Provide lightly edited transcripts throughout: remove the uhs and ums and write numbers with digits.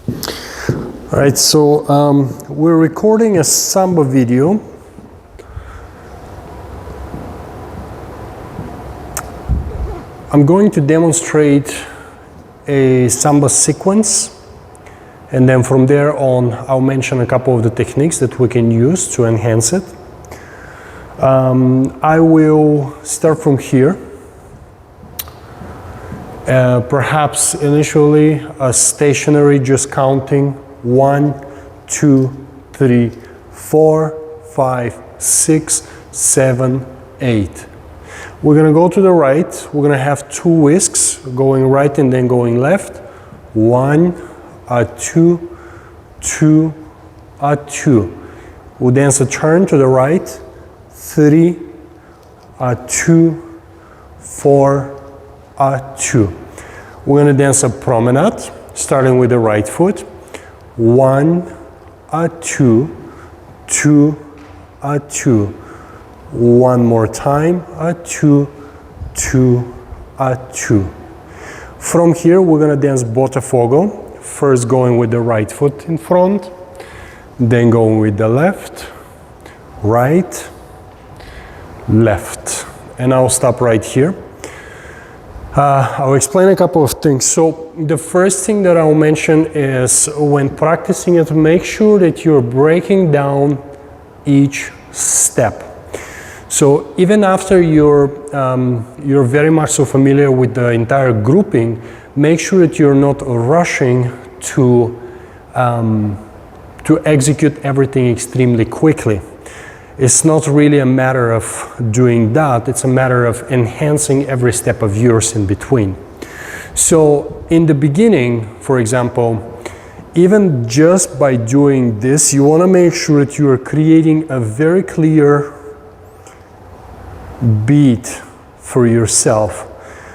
All right, so we're recording a Samba video. I'm going to demonstrate a Samba sequence, and then from there on I'll mention a couple of the techniques that we can use to enhance it. I will start from here. Perhaps initially a stationary, just counting 1, 2, 3, 4, 5, 6, 7, 8. We're going to go to the right. We're going to have 2 whisks going right and then going left. 1, 2, 2, 2. We'll dance a turn to the right. 3, 2, 4, 2. We're going to dance a promenade, starting with the right foot. 1, 2, 2, 2. One more time. 2, 2, 2. From here, we're going to dance Botafogo. First going with the right foot in front, then going with the left, right, left. And I'll stop right here. I'll explain a couple of things. So the first thing that I'll mention is when practicing it, make sure that you're breaking down each step. So even after you're very much so familiar with the entire grouping, make sure that you're not rushing to execute everything extremely quickly. It's not really a matter of doing that, it's a matter of enhancing every step of yours in between. So in the beginning, for example, even just by doing this, you want to make sure that you are creating a very clear beat for yourself.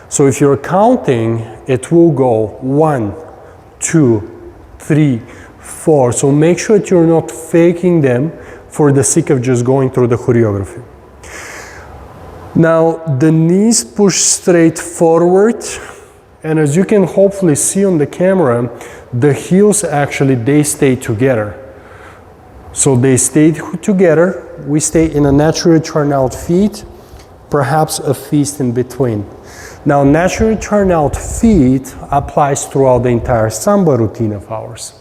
So if you're counting, it will go 1, 2, 3, 4. So make sure that you're not faking them for the sake of just going through the choreography. Now the knees push straight forward, and as you can hopefully see on the camera, the heels actually, they stay together. So they stay together, we stay in a naturally turned out feet, perhaps a fist in between. Now naturally turned out feet applies throughout the entire Samba routine of ours.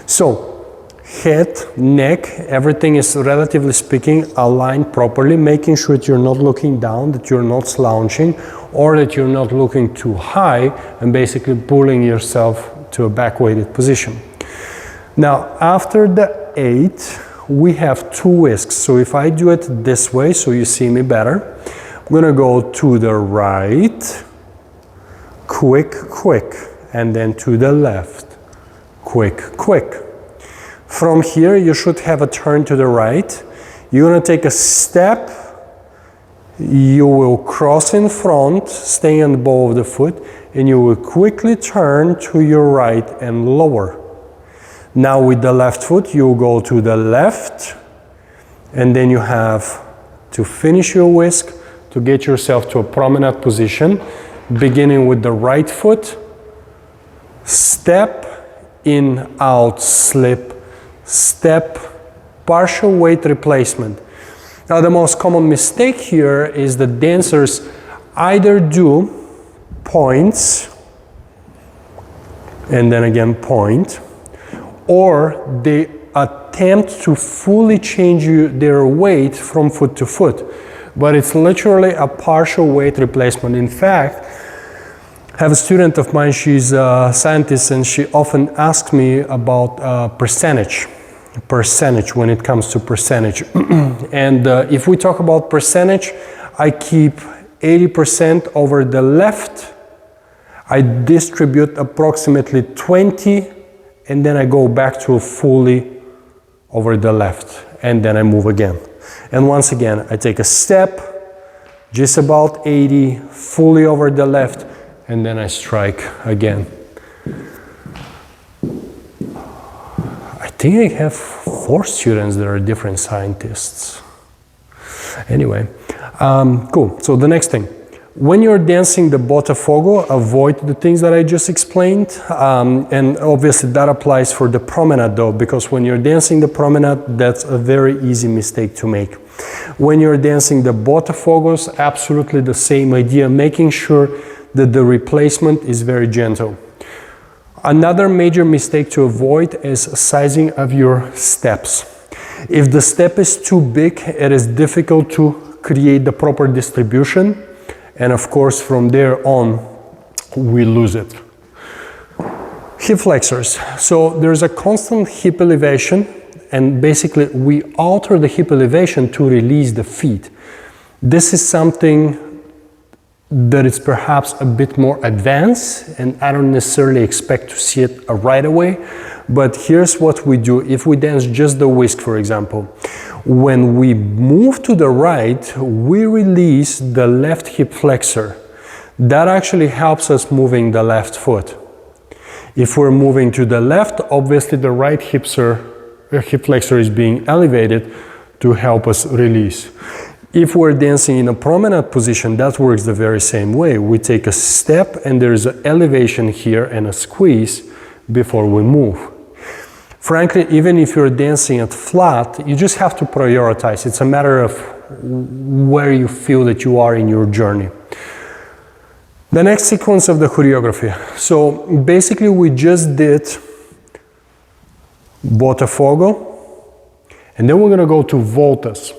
So head, neck, everything is relatively speaking aligned properly, making sure that you're not looking down, that you're not slouching, or that you're not looking too high and basically pulling yourself to a back-weighted position. Now after the 8, we have 2 whisks. So if I do it this way, so you see me better, I'm gonna go to the right, quick, quick, and then to the left, quick, quick. From here, you should have a turn to the right. You're gonna take a step. You will cross in front, staying on the ball of the foot, and you will quickly turn to your right and lower. Now with the left foot, you'll go to the left, and then you have to finish your whisk to get yourself to a promenade position, beginning with the right foot, step, in, out, slip, step, partial weight replacement. Now the most common mistake here is that dancers either do points and then again point, or they attempt to fully change their weight from foot to foot, but it's literally a partial weight replacement. In fact, I have a student of mine, she's a scientist, and she often asks me about percentage when it comes to percentage. And if we talk about percentage, I keep 80% over the left, I distribute approximately 20, and then I go back to fully over the left, and then I move again. And once again, I take a step, just about 80, fully over the left, and then I strike again. I think I have 4 students that are different scientists. Anyway, cool. So the next thing, When you're dancing the Botafogo, avoid the things that I just explained. And obviously that applies for the promenade though, because when you're dancing the promenade, that's a very easy mistake to make. When you're dancing the Botafogos, absolutely the same idea, making sure that the replacement is very gentle. Another major mistake to avoid is sizing of your steps. If the step is too big, it is difficult to create the proper distribution. And of course, from there on, we lose it. Hip flexors. So there's a constant hip elevation, and basically we alter the hip elevation to release the feet. This is something that is perhaps a bit more advanced, and I don't necessarily expect to see it right away. But here's what we do. If we dance just the whisk, for example, when we move to the right, we release the left hip flexor. That actually helps us moving the left foot. If we're moving to the left, obviously the right hip flexor is being elevated to help us release. If we're dancing in a promenade position, that works the very same way. We take a step and there's an elevation here and a squeeze before we move. Frankly, even if you're dancing at flat, you just have to prioritize. It's a matter of where you feel that you are in your journey. The next sequence of the choreography. So basically we just did Botafogo, and then we're gonna go to voltas.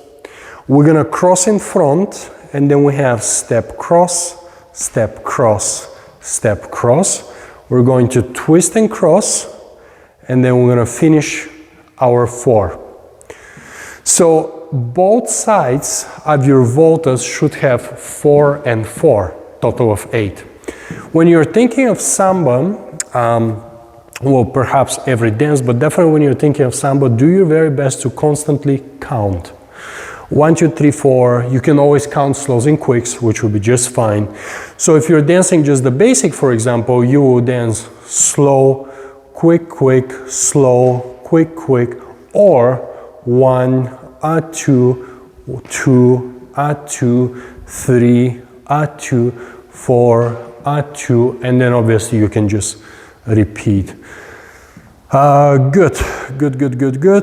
We're gonna cross in front, and then we have step cross, step cross, step cross. We're going to twist and cross, and then we're gonna finish our 4. So both sides of your voltas should have 4 and 4, total of 8. When you're thinking of Samba, well, perhaps every dance, but definitely when you're thinking of Samba, do your very best to constantly count. 1, 2, 3, 4. You can always count slows and quicks, which will be just fine. So if you're dancing just the basic, for example, you will dance slow, quick, quick, slow, quick, quick, or 1, 2, 2, 2, 3, 2, 4, 2, and then obviously you can just repeat. Good.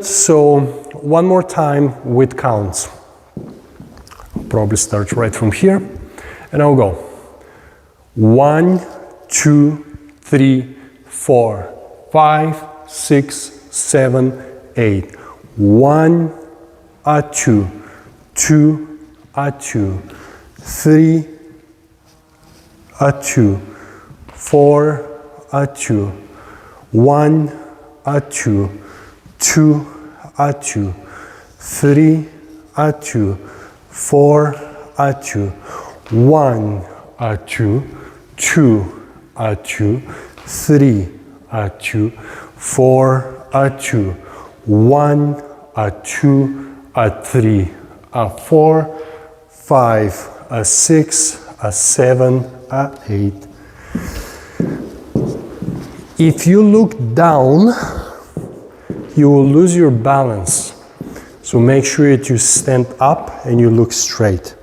So one more time with counts. I'll probably start right from here, and I'll go 1, 2, 3, 4, 5, 6, 7, 8. 1, 2, 2, 2, 3, 2, 4, 2, 1, 2, 2, 2, 3, 2, 4, 2, 1, 2, 2, 2, 3, 2, 4, 2, 1, 2, 3, 4, 5, 6, 7, 8. If you look down, you will lose your balance. So make sure that you stand up and you look straight.